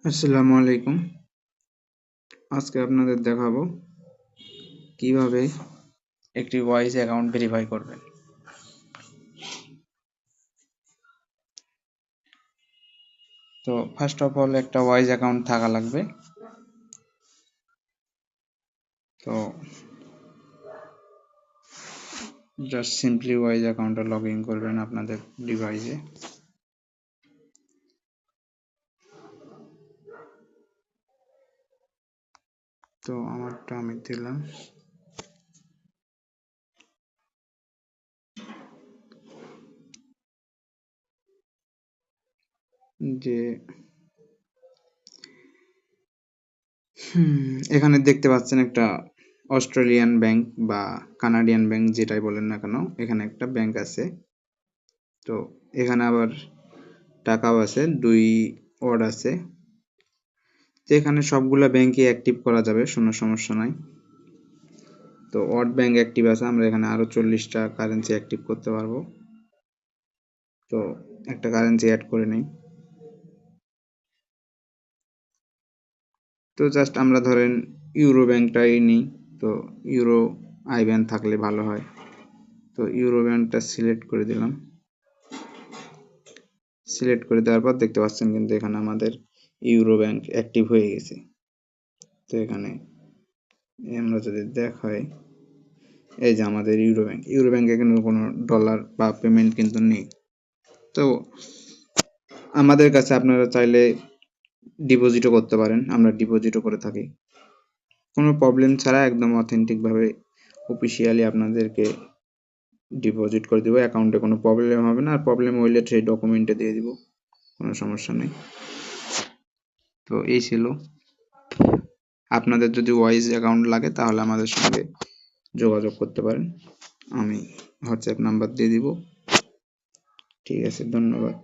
আসসালামু আলাইকুম। আজকে আপনাদের দেখাবো কিভাবে একটি ওয়াইজ অ্যাকাউন্ট ভেরিফাই করবেন। তো ফার্স্ট অফ অল একটা ওয়াইজ অ্যাকাউন্ট থাকা লাগবে। তো জাস্ট সিম্পলি ওয়াইজ অ্যাকাউন্টে লগ ইন করবেন আপনাদের ডিভাইসে। তো আমারটা আমি দিলাম। যে এখানে দেখতে পাচ্ছেন একটা অস্ট্রেলিয়ান ব্যাংক বা কানাডিয়ান ব্যাংক যেটাই বলেন না কেন, এখানে একটা ব্যাংক আছে। তো এখানে আবার টাকাও আছে, 2 ওয়ার্ড আছে। তো এখানে সবগুলা ব্যাংকই অ্যাক্টিভ করা যাবে, কোনো সমস্যা নাই। তো ওয়ার্ড ব্যাংক অ্যাক্টিভ আছে, আমরা এখানে আরো 40টা কারেন্সি অ্যাক্টিভ করতে পারবো। তো একটা কারেন্সি অ্যাড করে নেই। তো জাস্ট আমরা ধরেন ইউরো ব্যাংকটাই নিই। তো ইউরো আইব্যান থাকলে ভালো হয়। তো ইউরো ব্যাংকটা সিলেক্ট করে দিলাম। সিলেক্ট করে দেওয়ার পর দেখতে পাচ্ছেন কিন্তু এখানে আমাদের ইউরো ব্যাংক অ্যাক্টিভ হয়ে গেছে। তো এখানে আমরা যদি দেখাই, এই যে আমাদের ইউরো ব্যাংকে কিন্তু কোনো ডলার বা পেমেন্ট কিন্তু নেই। তো আমাদের কাছে আপনারা চাইলে ডিপোজিটও করতে পারেন, আমরা ডিপোজিটও করে থাকি। কোনো প্রবলেম ছাড়া একদম অথেন্টিকভাবে অফিসিয়ালি আপনাদেরকে ডিপোজিট করে দিব। অ্যাকাউন্টে কোনো প্রবলেম হবে না, আর প্রবলেম হইলে সেই ডকুমেন্টে দিয়ে দিব, কোনো সমস্যা নেই। তো এই ছিল। আপনাদের যদি ওয়াইজ অ্যাকাউন্ট লাগে তাহলে আমাদের সঙ্গে যোগাযোগ করতে পারেন, আমি হোয়াটসঅ্যাপ নাম্বার দিয়ে দিব। ঠিক আছে, ধন্যবাদ।